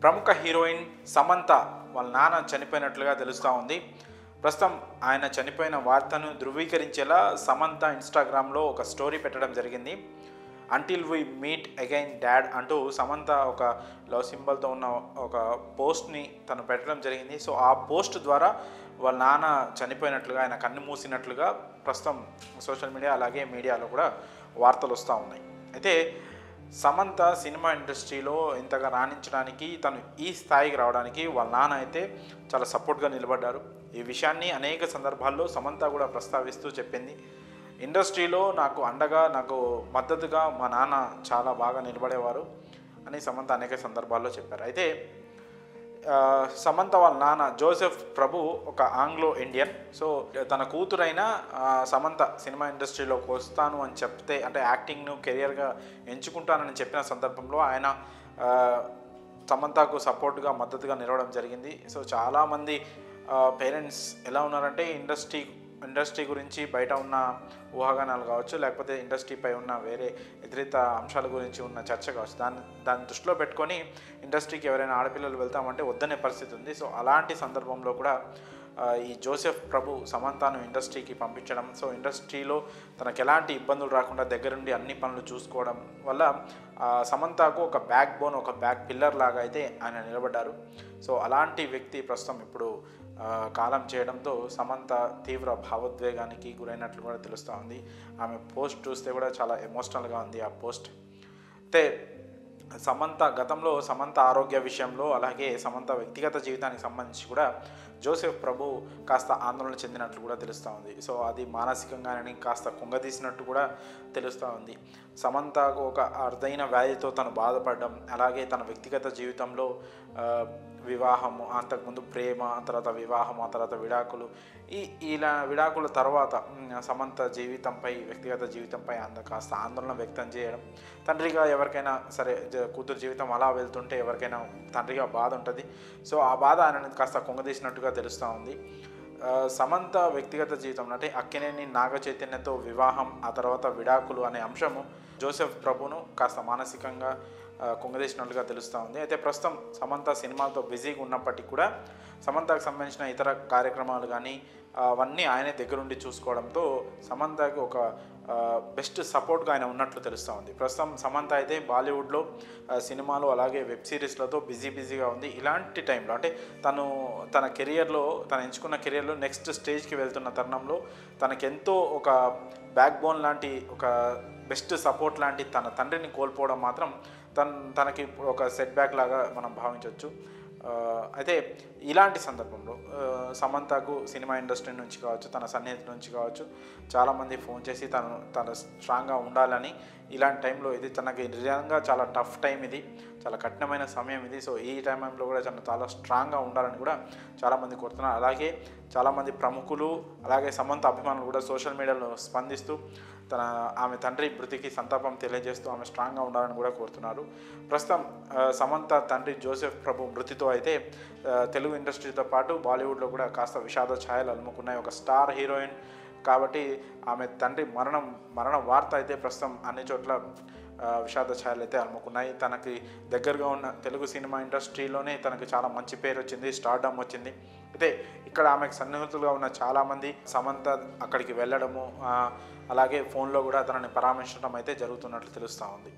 ప్రముఖ హీరోయిన్ సమంత వాళ్ళ నాన్న చనిపోయినట్లుగా తెలుస్తూ ఉంది. ప్రస్తుతం ఆయన చనిపోయిన వార్తను ధృవీకరించేలా సమంత ఇన్స్టాగ్రామ్లో ఒక స్టోరీ పెట్టడం జరిగింది. Until we meet again dad అంటూ సమంత ఒక లవ్ సింబల్తో ఉన్న ఒక పోస్ట్ని తను పెట్టడం జరిగింది. సో ఆ పోస్ట్ ద్వారా వాళ్ళ నాన్న చనిపోయినట్లుగా, ఆయన కన్ను మూసినట్లుగా ప్రస్తుతం సోషల్ మీడియా అలాగే మీడియాలో కూడా వార్తలు వస్తూ ఉన్నాయి. అయితే సమంత సినిమా ఇండస్ట్రీలో ఇంతగా రాణించడానికి, తను ఈ స్థాయికి రావడానికి వాళ్ళ నాన్న అయితే చాలా సపోర్ట్గా నిలబడ్డారు. ఈ విషయాన్ని అనేక సందర్భాల్లో సమంత కూడా ప్రస్తావిస్తూ చెప్పింది. ఇండస్ట్రీలో నాకు అండగా, నాకు మద్దతుగా మా నాన్న చాలా బాగా నిలబడేవారు అని సమంత అనేక సందర్భాల్లో చెప్పారు. అయితే సమంత వాళ్ళ నాన్న జోసెఫ్ ప్రభు ఒక ఆంగ్లో ఇండియన్. సో తన కూతురైన సమంత సినిమా ఇండస్ట్రీలోకి వస్తాను అని చెప్తే, అంటే యాక్టింగ్ను కెరియర్గా ఎంచుకుంటానని చెప్పిన సందర్భంలో ఆయన సమంతకు సపోర్ట్గా మద్దతుగా నిలవడం జరిగింది. సో చాలామంది పేరెంట్స్ ఎలా ఉన్నారంటే ఇండస్ట్రీ గురించి బయట ఉన్న ఊహాగానాలు కావచ్చు, లేకపోతే ఇండస్ట్రీపై ఉన్న వేరే ఇతరిత అంశాల గురించి ఉన్న చర్చ కావచ్చు, దాన్ని దృష్టిలో పెట్టుకొని ఇండస్ట్రీకి ఎవరైనా ఆడపిల్లలు వెళ్తామంటే వద్దనే పరిస్థితి ఉంది. సో అలాంటి సందర్భంలో కూడా ఈ జోసెఫ్ ప్రభు సమంతను ఇండస్ట్రీకి పంపించడం, సో ఇండస్ట్రీలో తనకు ఎలాంటి ఇబ్బందులు రాకుండా దగ్గరుండి అన్ని పనులు చూసుకోవడం వల్ల సమంతకు ఒక బ్యాక్ బోన్, ఒక బ్యాక్ పిల్లర్ లాగా అయితే ఆయన నిలబడ్డారు. సో అలాంటి వ్యక్తి ప్రస్తుతం ఇప్పుడు కాలం చేయడంతో సమంత తీవ్ర భావోద్వేగానికి గురైనట్లు కూడా తెలుస్తూ ఉంది. ఆమె పోస్ట్ చూస్తే కూడా చాలా ఎమోషనల్గా ఉంది ఆ పోస్ట్. అయితే గతంలో సమంత ఆరోగ్య విషయంలో, అలాగే సమంత వ్యక్తిగత జీవితానికి సంబంధించి కూడా జోసెఫ్ ప్రభు కాస్త ఆందోళన చెందినట్లు కూడా తెలుస్తూ ఉంది. సో అది మానసికంగానే కాస్త కుంగదీసినట్టు కూడా తెలుస్తూ ఉంది. సమంతకు ఒక అరుదైన వ్యాధితో తను బాధపడడం, అలాగే తన వ్యక్తిగత జీవితంలో వివాహము, అంతకుముందు ప్రేమ, తర్వాత వివాహం, ఆ తర్వాత విడాకులు, ఇలా విడాకుల తర్వాత సమంత జీవితంపై, వ్యక్తిగత జీవితంపై కాస్త ఆందోళన వ్యక్తం చేయడం. తండ్రిగా ఎవరికైనా సరే కూతురు జీవితం అలా వెళ్తుంటే ఎవరికైనా తండ్రిగా బాధ ఉంటుంది. సో ఆ బాధ ఆయన కాస్త కుంగదీసినట్టుగా తెలుస్తూ ఉంది. సమంత వ్యక్తిగత జీవితం అంటే అక్కినేని నాగ చైతన్యతో వివాహం, ఆ తర్వాత విడాకులు అనే అంశము జోసెఫ్ ప్రభును కాస్త మానసికంగా కుంగదీసినట్లుగా తెలుస్తూ ఉంది. అయితే ప్రస్తుతం సమంత సినిమాలతో బిజీగా ఉన్నప్పటికీ కూడా సమంతకు సంబంధించిన ఇతర కార్యక్రమాలు కానీ అవన్నీ ఆయనే దగ్గరుండి చూసుకోవడంతో సమంతకు ఒక బెస్ట్ సపోర్ట్గా ఆయన ఉన్నట్లు తెలుస్తూ ఉంది. ప్రస్తుతం సమంత అయితే బాలీవుడ్లో సినిమాలు అలాగే వెబ్ సిరీస్లతో బిజీగా ఉంది. ఇలాంటి టైంలో అంటే తన కెరియర్లో, తను ఎంచుకున్న కెరియర్లో నెక్స్ట్ స్టేజ్కి వెళ్తున్న తరుణంలో తనకెంతో ఒక బ్యాక్ బోన్ లాంటి, ఒక బెస్ట్ సపోర్ట్ లాంటి తన తండ్రిని కోల్పోవడం మాత్రం తనకి ఒక సెట్ బ్యాక్ లాగా మనం భావించవచ్చు. అయితే ఇలాంటి సందర్భంలో సమంతకు సినిమా ఇండస్ట్రీ నుంచి కావచ్చు, తన సన్నిహితుల నుంచి కావచ్చు, చాలామంది ఫోన్ చేసి తను స్ట్రాంగ్గా ఉండాలని, ఇలాంటి టైంలో ఇది తనకి నిజంగా చాలా టఫ్ టైం, ఇది చాలా కఠినమైన సమయం ఇది. సో ఈ టైంలో కూడా చాలా స్ట్రాంగ్గా ఉండాలని కూడా చాలామంది కోరుతున్నారు. అలాగే చాలామంది ప్రముఖులు, అలాగే సమంత అభిమానులు కూడా సోషల్ మీడియాలో స్పందిస్తూ ఆమె తండ్రి మృతికి సంతాపం తెలియజేస్తూ ఆమె స్ట్రాంగ్గా ఉండాలని కూడా కోరుతున్నారు. ప్రస్తుతం సమంత తండ్రి జోసెఫ్ ప్రభు మృతితో అయితే తెలుగు ఇండస్ట్రీతో పాటు బాలీవుడ్లో కూడా కాస్త విషాద ఛాయలు అలుముకున్నాయి. ఒక స్టార్ హీరోయిన్ కాబట్టి ఆమె తండ్రి మరణ వార్త అయితే ప్రస్తుతం అన్ని చోట్ల విషాద ఛాయలు అయితే అలుముకున్నాయి. తనకి దగ్గరగా ఉన్న తెలుగు సినిమా ఇండస్ట్రీలోనే తనకు చాలా మంచి పేరు వచ్చింది, స్టార్డమ్ వచ్చింది. అయితే ఇక్కడ ఆమెకు సన్నిహితులుగా ఉన్న చాలామంది సమంత అక్కడికి వెళ్ళడము, అలాగే ఫోన్లో కూడా తనని పరామర్శించడం అయితే జరుగుతున్నట్లు తెలుస్తూ ఉంది.